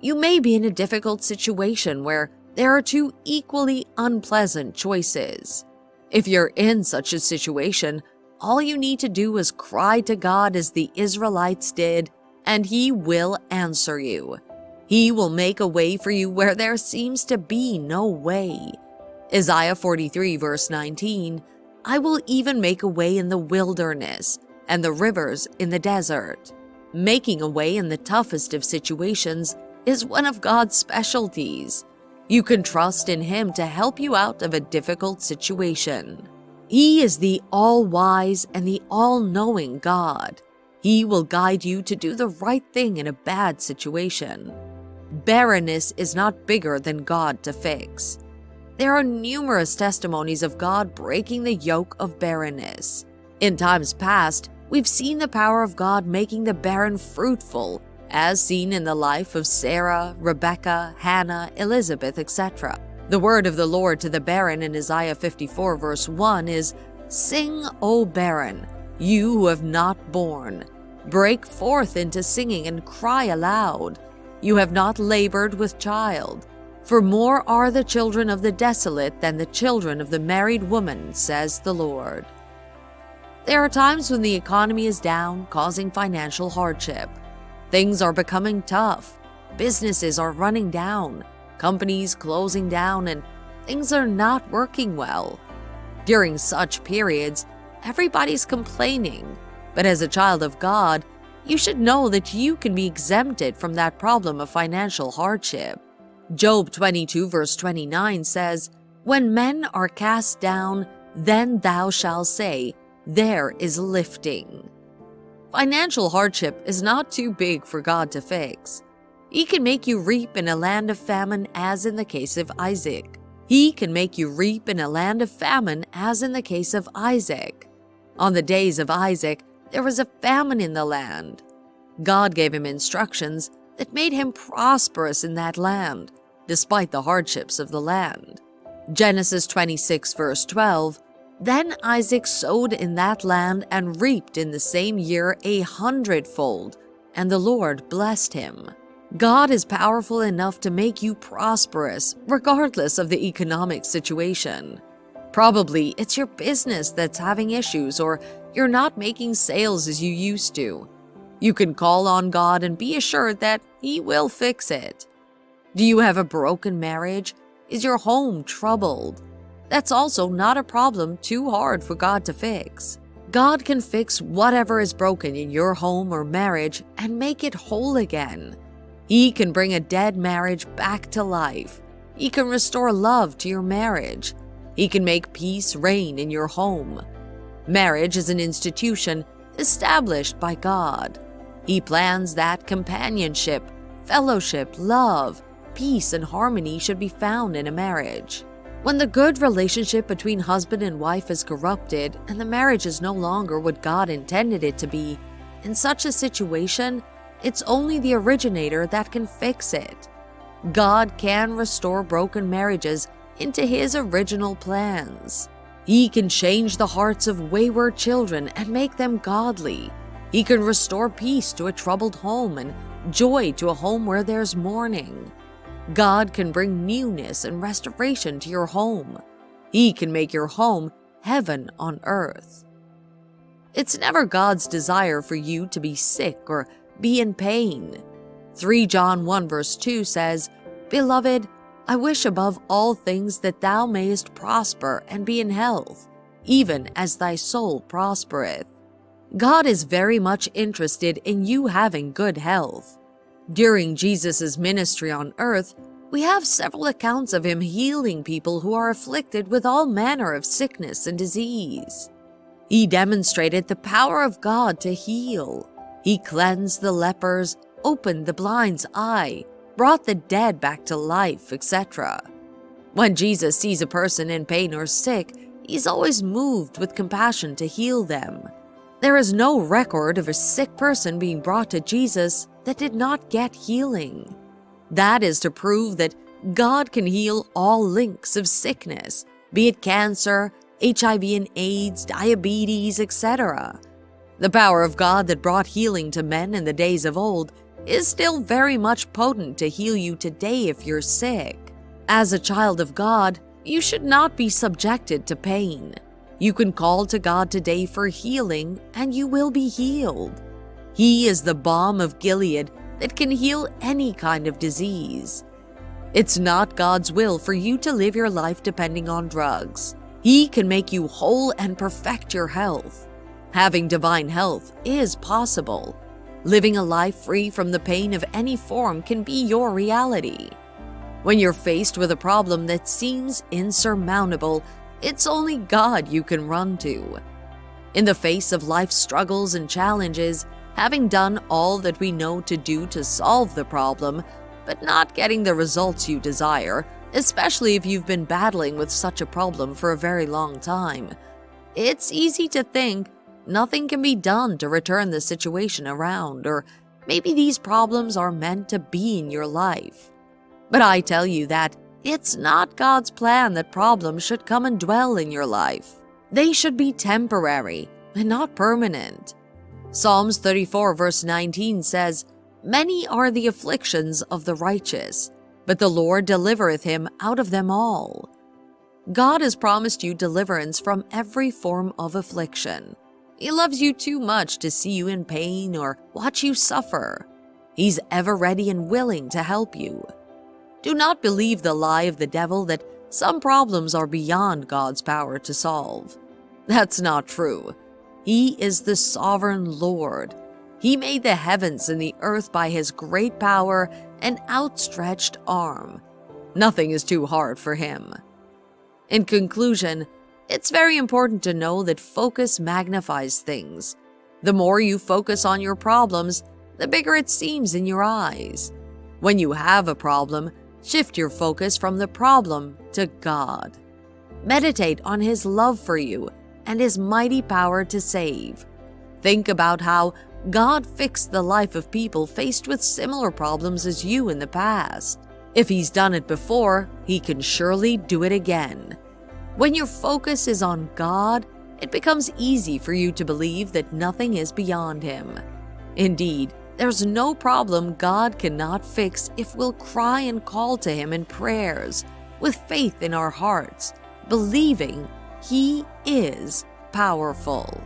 You may be in a difficult situation where there are two equally unpleasant choices. If you're in such a situation, all you need to do is cry to God as the Israelites did, and He will answer you. He will make a way for you where there seems to be no way. Isaiah 43 verse 19, I will even make a way in the wilderness and the rivers in the desert. Making a way in the toughest of situations is one of God's specialties. You can trust in Him to help you out of a difficult situation. He is the all-wise and the all-knowing God. He will guide you to do the right thing in a bad situation. Barrenness is not bigger than God to fix. There are numerous testimonies of God breaking the yoke of barrenness. In times past, we've seen the power of God making the barren fruitful, as seen in the life of Sarah, Rebecca, Hannah, Elizabeth, etc. The word of the Lord to the barren in Isaiah 54 verse 1 is, Sing, O barren, you who have not borne. Break forth into singing and cry aloud. You have not labored with child. For more are the children of the desolate than the children of the married woman, says the Lord. There are times when the economy is down, causing financial hardship. Things are becoming tough. Businesses are running down, companies closing down, and things are not working well. During such periods, everybody's complaining. But as a child of God, you should know that you can be exempted from that problem of financial hardship. Job 22 verse 29 says, When men are cast down, then thou shalt say, There is lifting. Financial hardship is not too big for God to fix. He can make you reap in a land of famine as in the case of Isaac. He can make you reap in a land of famine as in the case of Isaac. On the days of Isaac, there was a famine in the land. God gave him instructions that made him prosperous in that land, despite the hardships of the land. Genesis 26 verse 12, Then Isaac sowed in that land and reaped in the same year 100-fold, and the Lord blessed him. God is powerful enough to make you prosperous, regardless of the economic situation. Probably it's your business that's having issues, or you're not making sales as you used to. You can call on God and be assured that He will fix it. Do you have a broken marriage? Is your home troubled? That's also not a problem too hard for God to fix. God can fix whatever is broken in your home or marriage and make it whole again. He can bring a dead marriage back to life. He can restore love to your marriage. He can make peace reign in your home. Marriage is an institution established by God. He plans that companionship, fellowship, love, peace, and harmony should be found in a marriage. When the good relationship between husband and wife is corrupted and the marriage is no longer what God intended it to be, in such a situation, it's only the originator that can fix it. God can restore broken marriages into His original plans. He can change the hearts of wayward children and make them godly. He can restore peace to a troubled home and joy to a home where there's mourning. God can bring newness and restoration to your home. He can make your home heaven on earth. It's never God's desire for you to be sick or be in pain. 3 John 1 verse 2 says, Beloved, I wish above all things that thou mayest prosper and be in health, even as thy soul prospereth. God is very much interested in you having good health. During Jesus' ministry on earth, we have several accounts of Him healing people who are afflicted with all manner of sickness and disease. He demonstrated the power of God to heal. He cleansed the lepers, opened the blind's eye, brought the dead back to life, etc. When Jesus sees a person in pain or sick, He's always moved with compassion to heal them. There is no record of a sick person being brought to Jesus that did not get healing. That is to prove that God can heal all links of sickness, be it cancer, HIV and AIDS, diabetes, etc. The power of God that brought healing to men in the days of old is still very much potent to heal you today if you're sick. As a child of God, you should not be subjected to pain. You can call to God today for healing, and you will be healed. He is the balm of Gilead that can heal any kind of disease. It's not God's will for you to live your life depending on drugs. He can make you whole and perfect your health. Having divine health is possible. Living a life free from the pain of any form can be your reality. When you're faced with a problem that seems insurmountable, it's only God you can run to. In the face of life's struggles and challenges, having done all that we know to do to solve the problem, but not getting the results you desire, especially if you've been battling with such a problem for a very long time, it's easy to think nothing can be done to return the situation around, or maybe these problems are meant to be in your life. But I tell you that it's not God's plan that problems should come and dwell in your life. They should be temporary and not permanent. Psalms 34 verse 19 says, "Many are the afflictions of the righteous, but the Lord delivereth him out of them all." God has promised you deliverance from every form of affliction. He loves you too much to see you in pain or watch you suffer. He's ever ready and willing to help you. Do not believe the lie of the devil that some problems are beyond God's power to solve. That's not true. He is the sovereign Lord. He made the heavens and the earth by His great power and outstretched arm. Nothing is too hard for Him. In conclusion, it's very important to know that focus magnifies things. The more you focus on your problems, the bigger it seems in your eyes. When you have a problem, shift your focus from the problem to God. Meditate on His love for you and His mighty power to save. Think about how God fixed the life of people faced with similar problems as you in the past. If He's done it before, He can surely do it again. When your focus is on God, it becomes easy for you to believe that nothing is beyond Him. Indeed, there's no problem God cannot fix if we'll cry and call to Him in prayers, with faith in our hearts, believing He is powerful.